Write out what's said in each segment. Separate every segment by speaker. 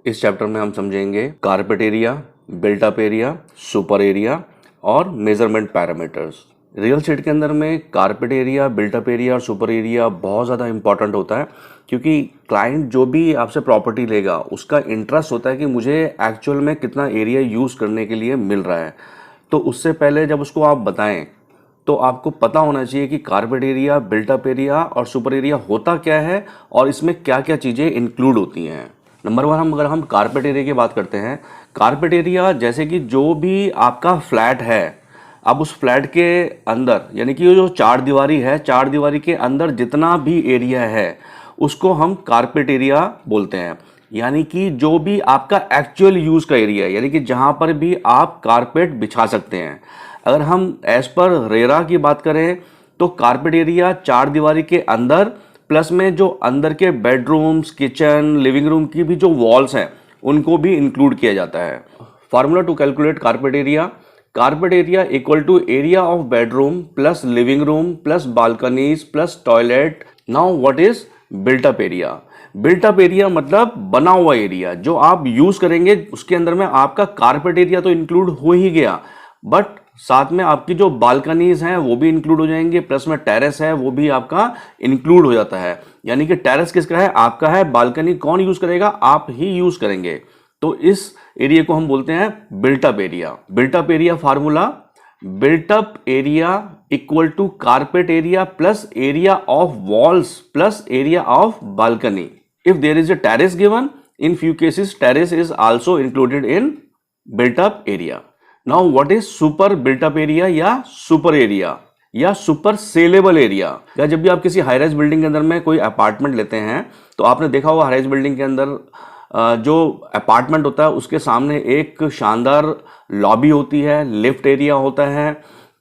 Speaker 1: इस चैप्टर में हम समझेंगे carpet area, built up area, super area और मेजरमेंट पैरामीटर्स। रियल एस्टेट के अंदर में carpet area, built up area और सुपर एरिया बहुत ज़्यादा इंपॉर्टेंट होता है, क्योंकि क्लाइंट जो भी आपसे प्रॉपर्टी लेगा उसका इंटरेस्ट होता है कि मुझे एक्चुअल में कितना एरिया यूज़ करने के लिए मिल रहा है। तो उससे पहले जब उसको आप बताएं तो आपको पता होना चाहिए कि carpet area, built up area और सुपर एरिया होता क्या है और इसमें क्या क्या चीज़ें इंक्लूड होती हैं। नंबर वन, अगर हम कारपेट एरिया की बात करते हैं, कारपेट एरिया जैसे कि जो भी आपका फ्लैट है, अब उस फ्लैट के अंदर यानी कि जो चार दीवारी है, चार दीवारी के अंदर जितना भी एरिया है उसको हम कारपेट एरिया बोलते हैं। यानी कि जो भी आपका एक्चुअल यूज़ का एरिया है, यानी कि जहाँ पर भी आप कारपेट बिछा सकते हैं। अगर हम एज पर रेरा की बात करें तो कारपेट एरिया चार दीवारी के अंदर प्लस में जो अंदर के बेडरूम्स, किचन, लिविंग रूम की भी जो वॉल्स हैं उनको भी इंक्लूड किया जाता है। Formula to calculate carpet area equal to area of bedroom plus living room plus balconies plus toilet. Now what is built up area? Built up area मतलब बना हुआ एरिया जो आप यूज करेंगे, उसके अंदर में आपका कारपेट एरिया तो इंक्लूड हो ही गया, बट साथ में आपकी जो बालकनीज हैं वो भी इंक्लूड हो जाएंगे, प्लस में टेरेस है वो भी आपका इंक्लूड हो जाता है। यानी कि टेरेस किसका है? आपका है। बालकनी कौन यूज करेगा? आप ही यूज करेंगे। तो इस एरिया को हम बोलते हैं built up area. Built up area formula, built up area equal to carpet area plus area of walls plus area of balcony. If there is a terrace given, in few cases terrace is also included in built up area. Now what is super built up area या super area या super saleable area? या जब भी आप किसी high rise building के अंदर में कोई अपार्टमेंट लेते हैं तो आपने देखा होगा हाई राइज बिल्डिंग के अंदर जो अपार्टमेंट होता है उसके सामने एक शानदार लॉबी होती है, लिफ्ट एरिया होता है,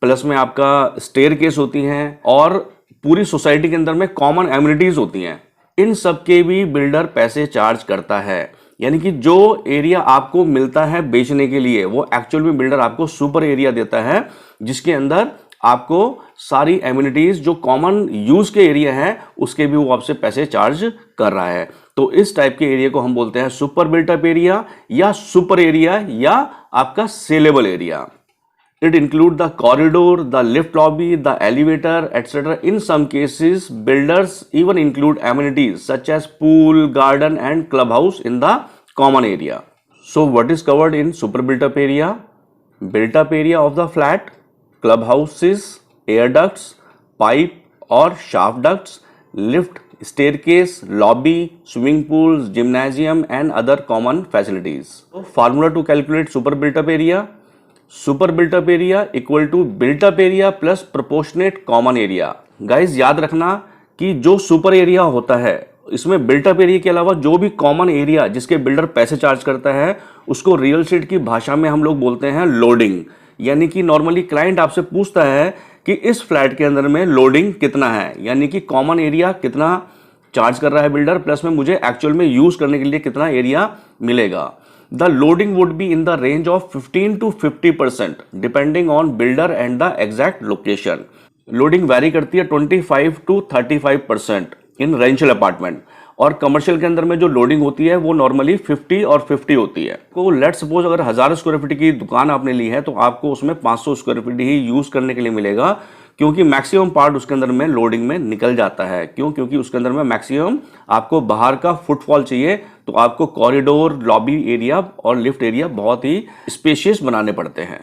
Speaker 1: प्लस में आपका स्टेयरकेस होती हैं और पूरी सोसाइटी के अंदर में कॉमन एमिनिटीज होती हैं। इन सब के भी बिल्डर पैसे चार्ज करता है। यानी कि जो एरिया आपको मिलता है बेचने के लिए वो एक्चुअल में बिल्डर आपको सुपर एरिया देता है, जिसके अंदर आपको सारी एमिनिटीज जो कॉमन यूज के एरिया है उसके भी वो आपसे पैसे चार्ज कर रहा है। तो इस टाइप के एरिया को हम बोलते हैं सुपर बिल्ट अप एरिया या सुपर एरिया या आपका saleable area. It include the corridor, the lift lobby, the elevator, etc. In some cases, builders even include amenities such as pool, garden and clubhouse in the common area. So what is covered in super built-up area? Built-up area of the flat, clubhouses, air ducts, pipe or shaft ducts, lift, staircase, lobby, swimming pools, gymnasium and other common facilities. So formula to calculate super built-up area. Super built up area equal to built up area plus proportionate common area. Guys याद रखना कि जो super area होता है इसमें built up area के अलावा जो भी कॉमन एरिया जिसके बिल्डर पैसे चार्ज करता है उसको रियल एस्टेट की भाषा में हम लोग बोलते हैं लोडिंग। यानी कि नॉर्मली क्लाइंट आपसे पूछता है कि इस फ्लैट के अंदर में लोडिंग कितना है, यानी कि कॉमन एरिया कितना चार्ज कर रहा है बिल्डर, प्लस में मुझे एक्चुअल में यूज करने के लिए कितना एरिया मिलेगा। The loading would be in the range of 15 to 50% depending on builder and the exact location. Loading vary करती है 25 to 35% in residential apartment और कमर्शियल के अंदर में जो लोडिंग होती है वो नॉर्मली 50 और 50 होती है। तो लेट सपोज अगर 1000 स्क्वायर फीट की दुकान आपने ली है तो आपको उसमें 500 स्क्वायर फीट ही यूज करने के लिए मिलेगा, क्योंकि मैक्सिमम पार्ट उसके अंदर में लोडिंग में निकल जाता है। क्यों? क्योंकि उसके अंदर में मैक्सिमम आपको बाहर का फुटफॉल चाहिए, तो आपको कॉरिडोर, लॉबी एरिया और लिफ्ट एरिया बहुत ही स्पेशियस बनाने पड़ते हैं।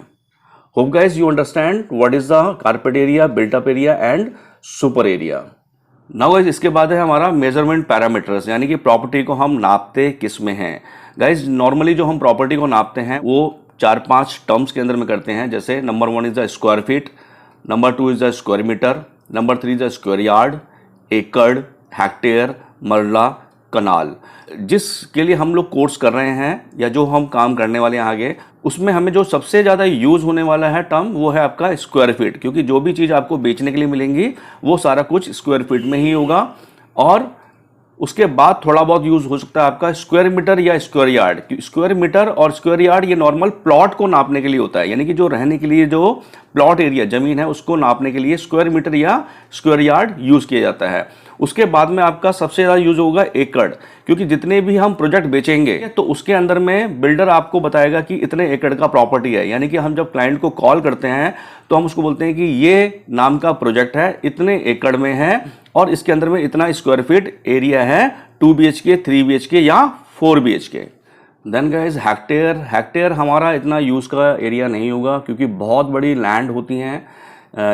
Speaker 1: Hope guys you understand what is the carpet area, built up area and super area. Now guys इसके बाद है हमारा मेजरमेंट पैरामीटर्स, यानी कि प्रॉपर्टी को हम नापते किस में हैं। गाइस नॉर्मली जो हम प्रॉपर्टी को नापते हैं वो 4-5 टर्म्स के अंदर में करते हैं। जैसे number 1 is the square feet, number 2 is the square metre, number 3 is the square yard, एकड़, हेक्टेयर, मरला, कनाल। जिसके लिए हम लोग कोर्स कर रहे हैं या जो हम काम करने वाले हैं आगे, उसमें हमें जो सबसे ज़्यादा यूज़ होने वाला है टर्म वो है आपका स्क्वायर फीट, क्योंकि जो भी चीज़ आपको बेचने के लिए मिलेंगी वो सारा कुछ स्क्वायर फीट में ही होगा। और उसके बाद थोड़ा बहुत यूज हो सकता है आपका स्क्वायर मीटर या स्क्वायर यार्ड। स्क्वायर मीटर और स्क्वायर यार्ड ये नॉर्मल प्लॉट को नापने के लिए होता है, यानी कि जो रहने के लिए जो प्लॉट एरिया जमीन है उसको नापने के लिए स्क्वायर मीटर या स्क्वायर यार्ड यूज किया जाता है। उसके बाद में आपका सबसे ज़्यादा यूज होगा एकड़, क्योंकि जितने भी हम प्रोजेक्ट बेचेंगे तो उसके अंदर में बिल्डर आपको बताएगा कि इतने एकड़ का प्रॉपर्टी है, यानी कि हम जब क्लाइंट को कॉल करते हैं तो हम उसको बोलते हैं कि ये नाम का प्रोजेक्ट है, इतने एकड़ में है और इसके अंदर में इतना स्क्वायर फीट एरिया है, 2 BHK, 3 BHK या 4 BHK। देन गाइस हेक्टेयर हमारा इतना यूज़ का एरिया नहीं होगा, क्योंकि बहुत बड़ी लैंड होती हैं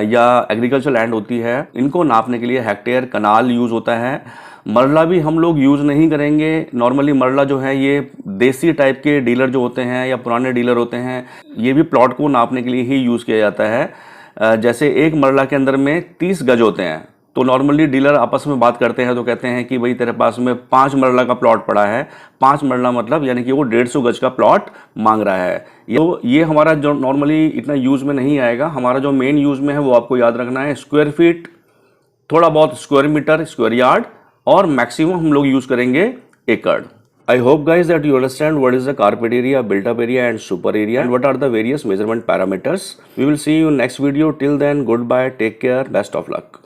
Speaker 1: या एग्रीकल्चर लैंड होती है, इनको नापने के लिए हेक्टेयर कनाल यूज़ होता है। मरला भी हम लोग यूज़ नहीं करेंगे। नॉर्मली मरला जो है ये देसी टाइप के डीलर जो होते हैं या पुराने डीलर होते हैं, ये भी प्लॉट को नापने के लिए ही यूज़ किया जाता है। जैसे एक मरला के अंदर में 30 गज होते हैं, तो नॉर्मली डीलर आपस में बात करते हैं तो कहते हैं कि भाई तेरे पास में 5 मरला का प्लॉट पड़ा है। 5 मरला मतलब यानी कि वो 150 गज का प्लॉट मांग रहा है। तो ये हमारा जो नॉर्मली इतना यूज़ में नहीं आएगा। हमारा जो मेन यूज़ में है वो आपको याद रखना है स्क्वायर फीट, थोड़ा बहुत स्क्वायर मीटर, स्क्वायर यार्ड, और मैक्सिमम हम लोग यूज़ करेंगे एकड़। I hope guys that you understand what is the carpet area, built up area and super area and what are the various measurement parameters. We will see you in next video. Till then, goodbye, take care, best of luck.